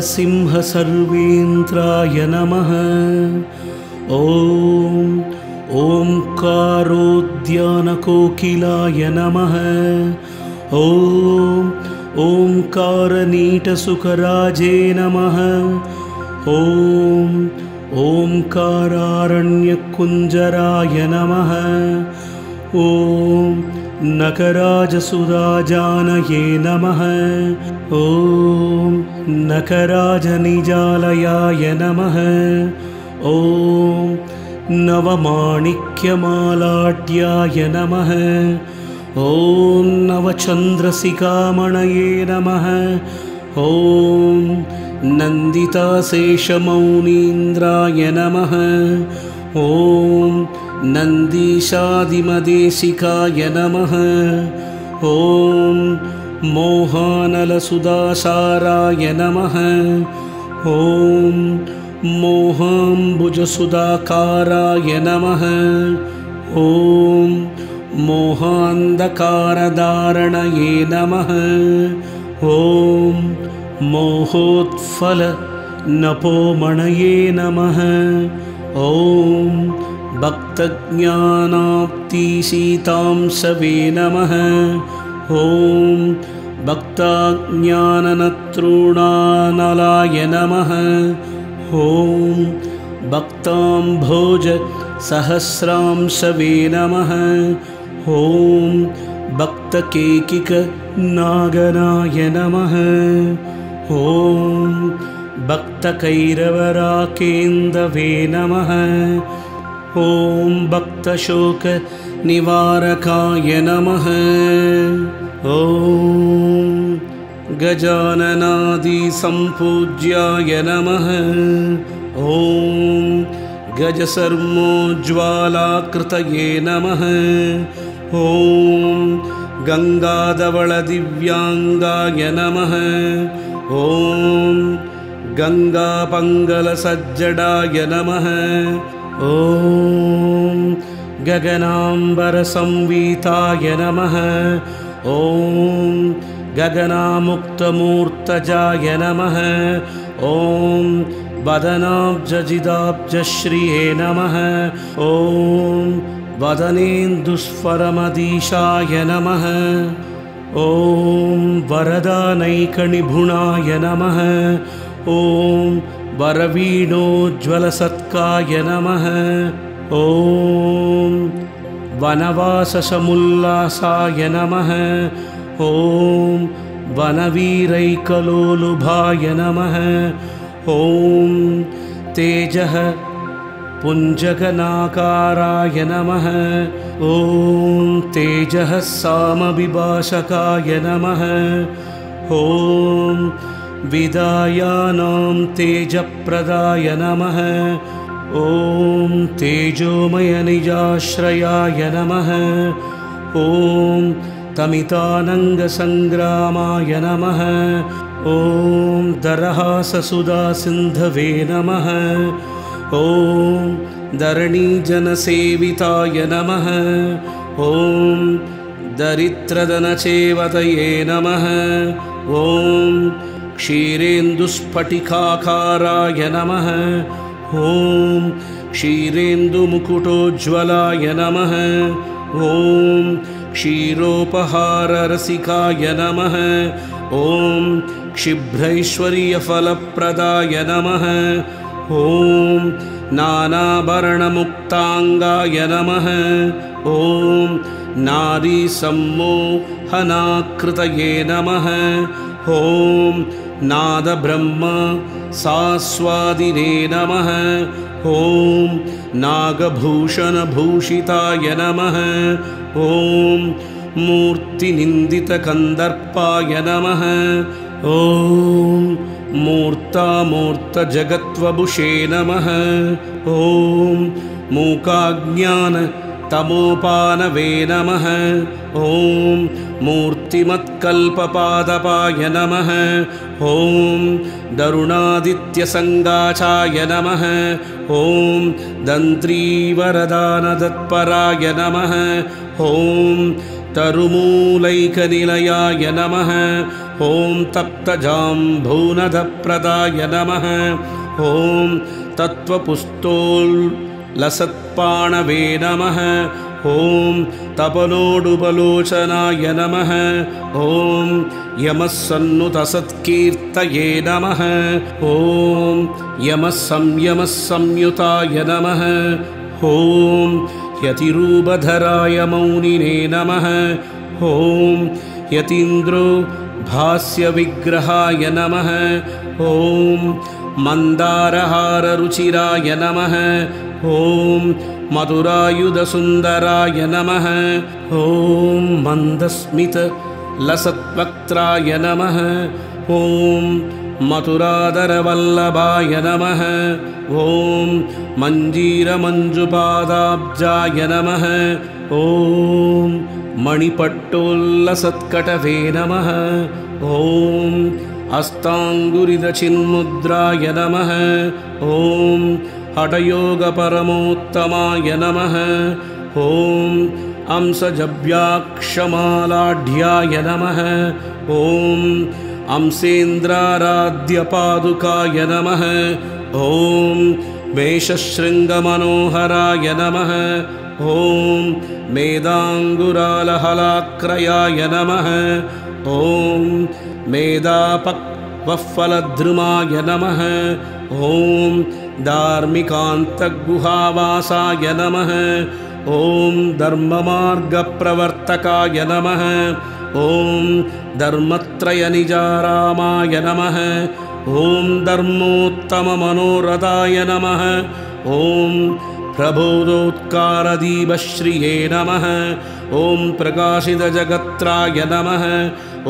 नरसिंहसर्वेन्द्राय नमः। ॐ ओंकारोद्यानकोकिलाय नमः। ॐ ओंकारनीटसुखराजे नमः। ॐ ओंकारारण्यकुञ्जराय नमः। ॐ नकराजसुराजानये नमः। ॐ नकराजनिजालयाय नमः। ॐ नवमाणिक्यमालाढ्याय नमः। ॐ नवचन्द्रसिकामणये नमः। ॐ नन्दिताशेषमौनीन्द्राय नमः। ॐ नन्दीशादिमदेशिकाय नमः। ॐ मोहानलसुधासाराय नमः। ॐ मोहाम्बुजसुधाकाराय नमः। ॐ मोहान्धकारधारणये नमः। ॐ मोहोत्फलनपोमणये नमः। ॐ भक्तज्ञानाप्तिशीतांशवे नमः। ॐ भक्ताज्ञाननतॄणानलाय नमः। ॐ भक्ताम्भोजसहस्रांशवे नमः। ॐ भक्तकेकिकनागनाय नमः। ॐ भक्तकैरवराकेन्दवे नमः। ॐ भक्तशोकनिवारकाय नमः। ॐ गजाननादिसम्पूज्याय नमः। ॐ गजसर्मोज्ज्वालाकृतये नमः। ॐ गङ्गाधवलदिव्याङ्गाय नमः। ॐ गङ्गापङ्गलसज्जडाय नमः। ॐ गगनाम्बरसंवीताय नमः। ॐ गगनामुक्तमूर्तजाय नमः। ॐ वदनाब्जजिदाब्जश्रिये नमः। ॐ वदनेन्दुस्फरमधीशाय नमः। ॐ वरदानैकनिभुणाय नमः। ॐ वरवीणोज्ज्वलसत्काय नमः। ॐ वनवाससमुल्लासाय नमः। ॐ वनवीरैकलोलुभाय नमः। ॐ तेजः पुञ्जगनाकाराय नमः। ॐ तेजः सामविभाषकाय नमः। ॐ विदायानां तेजप्रदाय नमः। ॐ तेजोमयनिजाश्रयाय नमः। ॐ तमितानङ्गसङ्ग्रामाय नमः। ॐ दरहाससुधासिन्धवे नमः। ॐ धरणीजनसेविताय नमः। ॐ दरिद्रधनचेवतये नमः। ॐ क्षीरेन्दुस्फटिकाकाराय नमः। ॐ क्षीरेन्दुमुकुटोज्ज्वलाय नमः। ॐ क्षीरोपहाररसिकाय नमः। ॐ क्षिभ्रैश्वर्यफलप्रदाय नमः। ॐ नानाभरणमुक्ताङ्गाय नमः। ॐ नारीसम्मोहनाकृतये नमः। ॐ नादब्रह्म सास्वादिने नमः। ॐ नागभूषणभूषिताय नमः। ॐ मूर्तिनिन्दितकन्दर्पाय नमः। ॐ मूर्तामूर्तजगत्वभुषे नमः। ॐ मूकाज्ञानतमोपानवे नमः। ॐ मूर्तिमत्कल्पपादपाय नमः। ॐ दरुणादित्यसङ्गाचाय नमः। ॐ दन्त्रीवरदानतत्पराय नमः। ॐ तरुमूलैकनिलयाय नमः। ॐ तप्तजाम्बूनदप्रदाय नमः। ॐ तत्त्वपुस्तोल्लसत्पाणवे नमः। ॐ तपनोडुबलोचनाय नमः। ॐ यमस्सन्नुतसत्कीर्तये नमः। ॐ यमस्संयुताय नमः। ॐ यतिरूपधराय मौनिने नमः। ॐ यतीन्द्रो भास्यविग्रहाय नमः। ॐ मन्दारहाररुचिराय नमः। ॐ मधुरायुधसुन्दराय नमः। ॐ मन्दस्मितलसत्वक्त्राय नमः। ॐ मथुराधरवल्लभाय नमः। ॐ मञ्जीरमञ्जुपादाब्जाय नमः। ॐ मणिपट्टोल्लसत्कटवे नमः। ॐ हस्ताङ्गुरिदचिन्मुद्राय नमः। ॐ हठयोगपरमोत्तमाय नमः। ॐ अंसजव्याक्षमालाढ्याय नमः। ॐ अंसेन्द्राराध्यपादुकाय नमः। ॐ मेषशृङ्गमनोहराय नमः। ॐ मेदाङ्गुरालहलाक्रयाय नमः। ॐ मेदापक्वफलद्रुमाय नमः। ॐ धार्मिकान्तगुहावासाय नमः। ॐ धर्ममार्गप्रवर्तकाय नमः। ॐ धर्मत्रयनिजारामाय नमः। ॐ धर्मोत्तममनोरथाय नमः। ॐ प्रबोधोत्कारदीपश्रिये नमः। ॐ प्रकाशितजगत्राय नमः।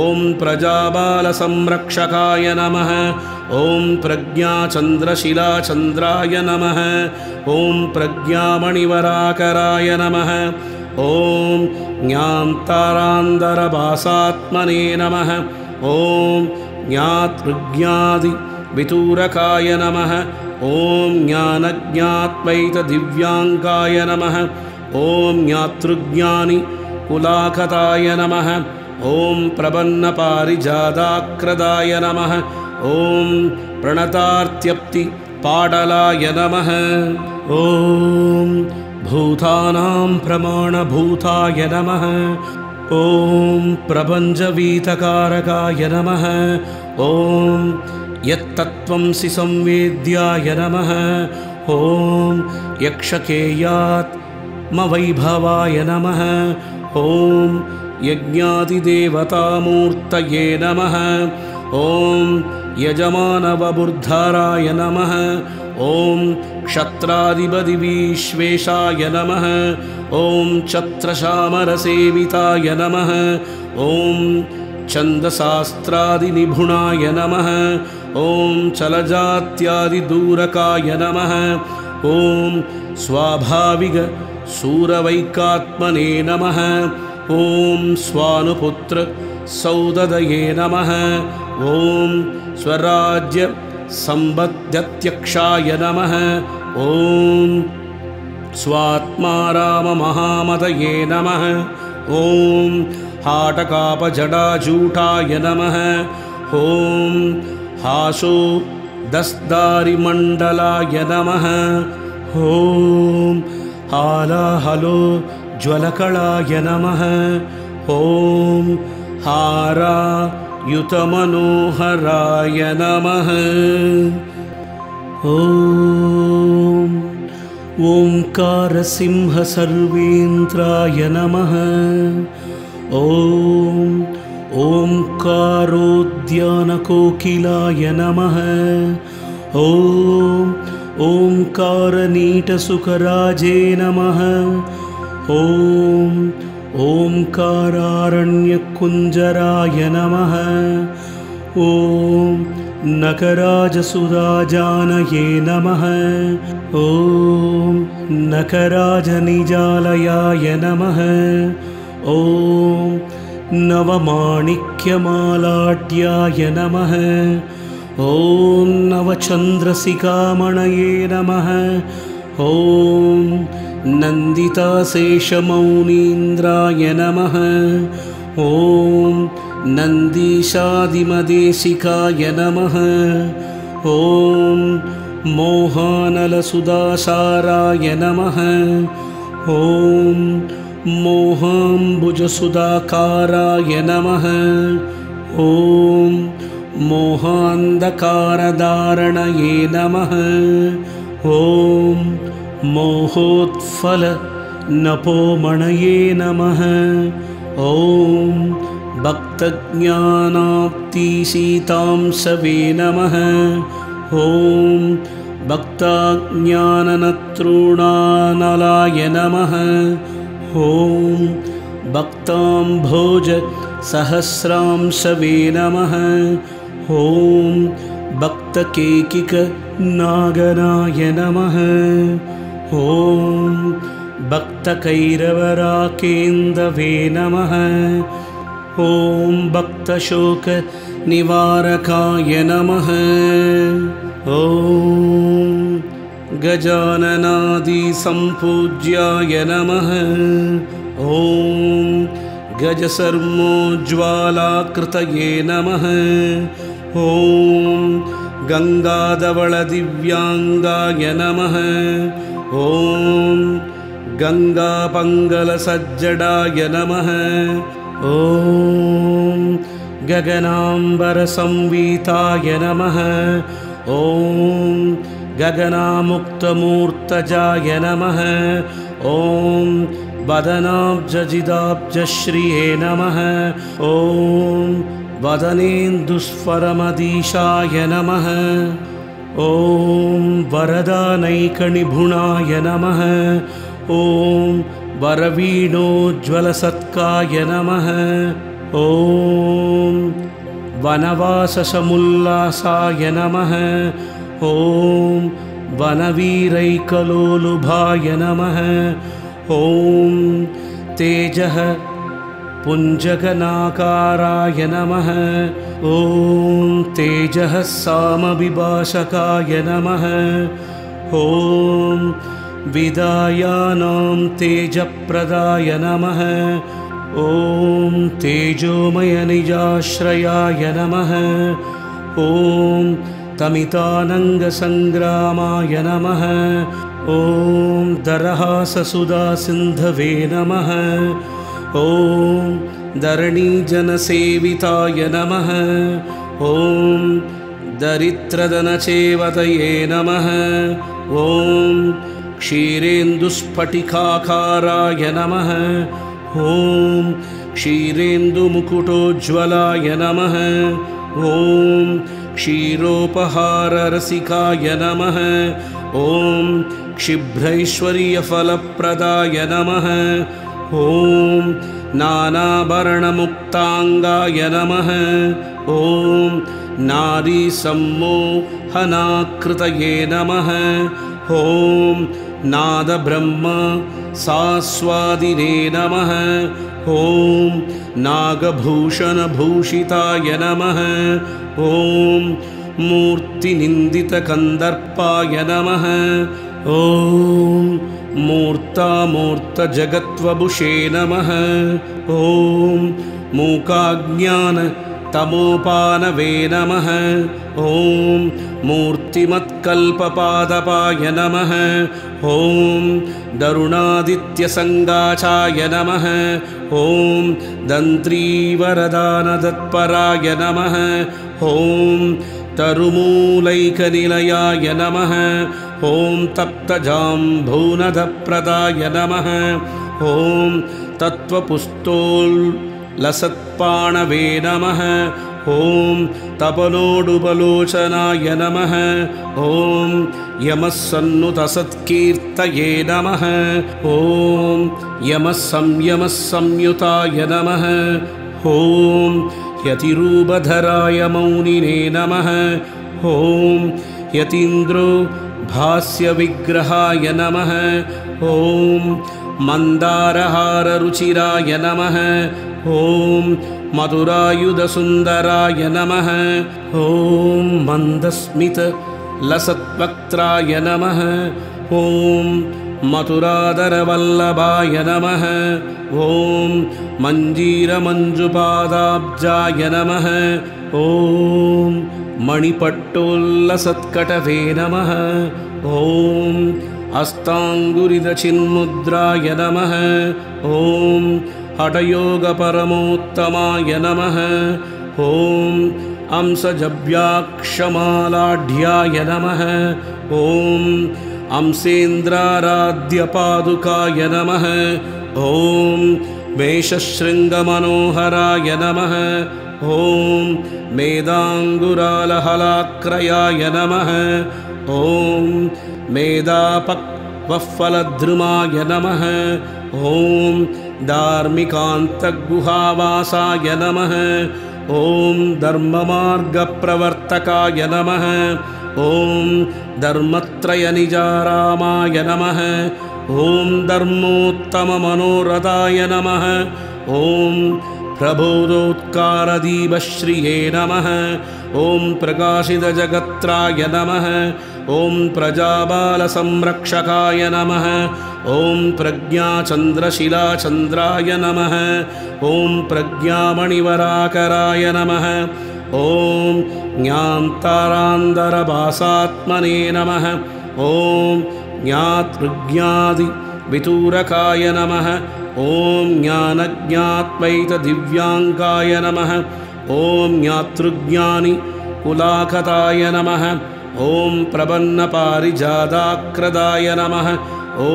ॐ प्रजाबालसंरक्षकाय नमः। ॐ प्रज्ञाचन्द्रशिलाचन्द्राय नमः। ॐ प्रज्ञामणिवराकराय नमः। ॐ ज्ञान्तारान्दरभासात्मने नमः। ॐ ज्ञातृज्ञादिवितूरकाय नमः। ॐ ज्ञानज्ञात्वैतदिव्याङ्गाय नमः। ॐ ज्ञातृज्ञानिकुलाकताय नमः। ॐ प्रपन्नपारिजाताकृताय नमः। ॐ प्रणतार्त्यप्तिपाटलाय नमः। ॐ भूतानां प्रमाणभूताय नमः। ॐ प्रपञ्चवीतकारकाय नमः। ॐ यत्तत्त्वंसि संवेद्याय नमः। ॐ यक्षकेयात्मवैभवाय नमः। ॐ यज्ञादिदेवतामूर्तये नमः। ॐ यजमानवबुर्धाराय नमः। ॐ क्षत्राधिपतिविश्वेशाय नमः। ॐ छत्रशामरसेविताय नमः। ॐ छन्दशास्त्रादिनिपुणाय नमः। ॐ चलजात्यादिदूरकाय नमः। ॐ स्वाभाविकसूरवैकात्मने नमः। ॐ स्वानुपुत्रसौददये नमः। ॐ स्वराज्यसम्बद्धत्यक्षाय नमः। ॐ स्वात्माराममहामतये नमः। ॐ हाटकापजटाजूटाय नमः। ॐ हासोदस्दारिमण्डलाय नमः। ॐ हालाहलो ज्वलकलाय नमः। ॐ हारायुतमनोहराय नमः। ॐ ओंकारसिंहसर्वेन्द्राय नमः। ॐ ओंकारोद्यानकोकिलाय नमः। ॐ ओंकारनीटसुखराजे नमः। ॐ ओंकारारण्यकुञ्जराय नमः। ॐ नकराजसुराजानये नमः। ॐ नकराजनिजालयाय नमः। ॐ नवमाणिक्यमालाढ्याय नमः। ॐ नवचन्द्रसिकामणये नमः। ॐ नन्दिताशेषमौनीन्द्राय नमः। ॐ नन्दीशादिमदेशिकाय नमः। ॐ मोहानलसुधासाराय नमः। ॐ मोहाम्बुजसुधाकाराय नमः। ॐ मोहान्धकारधारणये नमः। ॐ मोहोत्फलनपोमणये नमः। ॐ भक्तज्ञानाप्तिसीतांशवे नमः। ॐ भक्ताज्ञाननतॄणानलाय नमः। ॐ भक्ताम्भोजसहस्रांशवे नमः। ॐ भक्तकेकिकनागनाय नमः। ॐ भक्तकैरवराकेन्दवे नमः। ॐ भक्तशोकनिवारकाय नमः। ॐ गजाननादिसम्पूज्याय नमः। ॐ गजसर्मोज्ज्वालाकृतये नमः। ॐ गङ्गाधवलदिव्याङ्गाय नमः। ॐ गङ्गापङ्गलसज्जडाय नमः। ॐ गगनाम्बरसंवीताय नमः। ॐ गगनामुक्तमूर्तजाय नमः। ॐ वदनाब्जजिदाब्जश्रिये नमः। ॐ वदनेन्दुस्फरमधीशाय नमः। ॐ वरदानैकनिभुणाय नमः। ॐ वरवीणोज्ज्वलसत्काय नमः। ॐ वनवाससमुल्लासाय नमः। ॐ वनवीरैकलोलुभाय नमः। ॐ तेजः पुञ्जगनाकाराय नमः। ॐ तेजः सामविभाषकाय नमः। ॐ विदायानां तेजप्रदाय नमः। ॐ तेजोमयनिजाश्रयाय नमः। ॐ तमितानङ्गसङ्ग्रामाय नमः। ॐ दरहाससुधासिन्धवे नमः। ॐ धरणीजनसेविताय नमः। ॐ दरिद्रधनचेवतये नमः। ॐ क्षीरेन्दुस्फटिकाकाराय नमः। ॐ क्षीरेन्दुमुकुटोज्ज्वलाय नमः। ॐ क्षीरोपहाररसिकाय नमः। ॐ क्षिभ्रैश्वर्यफलप्रदाय नमः। ॐ नानाभरणमुक्ताङ्गाय नमः। ॐ नारीसम्मोहनाकृतये नमः। ॐ नादब्रह्म सास्वादिने नमः। ॐ नागभूषणभूषिताय नमः। ॐ मूर्तिनिन्दितकन्दर्पाय नमः। ॐ मूर्तामूर्तजगत्वभुषे नमः। ॐ मूकाज्ञानतमोपानवे नमः। ॐ मूर्तिमत्कल्पपादपाय नमः। ॐ दरुणादित्यसङ्गाचाय नमः। ॐ दन्त्रीवरदानतत्पराय नमः। ॐ तरुमूलैकनिलयाय नमः। ॐ तप्तजाम्बूनदप्रदाय नमः। ॐ तत्त्वपुस्तोल्लसत्पाणवे नमः। ॐ तपनोडुबलोचनाय नमः। ॐ यमस्सन्नुतसत्कीर्तये नमः। ॐ यमस्संयमस्संयुताय नमः। ॐ यतिरूपधराय मौनिने नमः। ॐ यतीन्द्रो भास्यविग्रहाय नमः। ॐ मन्दारहाररुचिराय नमः। ॐ मधुरायुधसुन्दराय नमः। ॐ मन्दस्मितलसत्वक्त्राय नमः। ॐ मथुराधरवल्लभाय नमः। ॐ मञ्जीरमञ्जुपादाब्जाय नमः। ॐ मणिपट्टोल्लसत्कटवे नमः। ॐ हस्ताङ्गुरिदचिन्मुद्राय नमः। ॐ हठयोगपरमोत्तमाय नमः। ॐ अंसजव्याक्षमालाढ्याय नमः। ॐ अंसेन्द्राराध्यपादुकाय नमः। ॐ मेषशृङ्गमनोहराय नमः। ॐ मेदाङ्गुरालहलाक्रयाय नमः। ॐ मेदापक्वफलद्रुमाय नमः। ॐ धार्मिकान्तगुहावासाय नमः। ॐ धर्ममार्गप्रवर्तकाय नमः। ॐ धर्मत्रयनिजारामाय नमः। ॐ धर्मोत्तममनोरथाय नमः। ॐ प्रबोधोत्कारदीपश्रिये नमः। ॐ प्रकाशितजगत्राय नमः। ॐ प्रजाबालसंरक्षकाय नमः। ॐ प्रज्ञाचन्द्रशिलाचन्द्राय नमः। ॐ प्रज्ञामणिवराकराय नमः। ॐ ज्ञान्तारान्दरभासात्मने नमः। ॐ ज्ञातृज्ञादिवितूरकाय नमः। ॐ ज्ञानज्ञात्वैतदिव्याङ्गाय नमः। ॐ ज्ञातृज्ञानिकुलाकताय नमः। ॐ प्रपन्नपारिजाताकृताय नमः। ॐ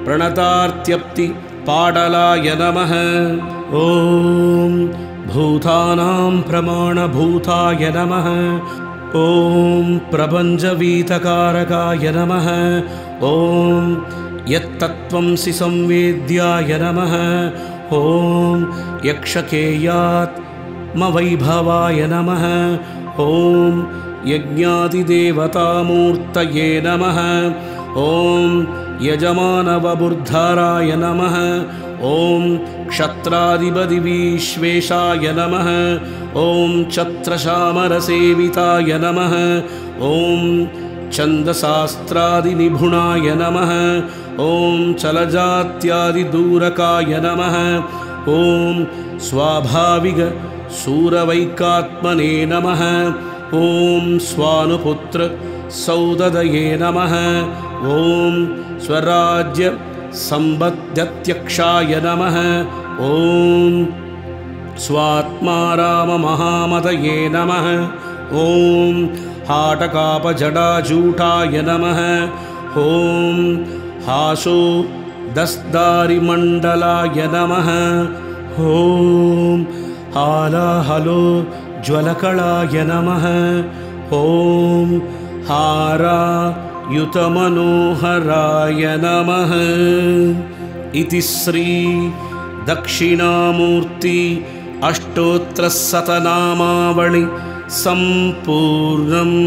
प्रणतार्त्यप्तिपाटलाय नमः। ॐ भूतानां प्रमाणभूताय नमः। ॐ प्रपञ्चवीतकारकाय नमः। ॐ यत्तत्त्वंसि संवेद्याय नमः। ॐ यक्षकेयात्मवैभवाय नमः। ॐ यज्ञादिदेवतामूर्तये नमः। ॐ यजमानवबुर्धराय नमः। ॐ क्षत्राधिपतिविश्वेशाय नमः। ॐ छत्रशामरसेविताय नमः। ॐ छन्दशास्त्रादिनिपुणाय नमः। ॐ चलजात्यादिदूरकाय नमः। ॐ स्वाभाविकसूरवैकात्मने नमः। ॐ स्वानुपुत्रसौददये नमः। ॐ स्वराज्यसम्बद्धत्यक्षाय नमः। ॐ स्वात्माराममहामतये नमः। ॐ हाटकापजटाजूटाय नमः। ॐ हासोदस्दारिमण्डलाय नमः। ॐ हालाहलो ज्वलकलाय नमः। ॐ हारायुतमनोहराय नमः। इति श्री दक्षिणामूर्ति अष्टोत्तरशतनामावळि सम्पूर्णम्।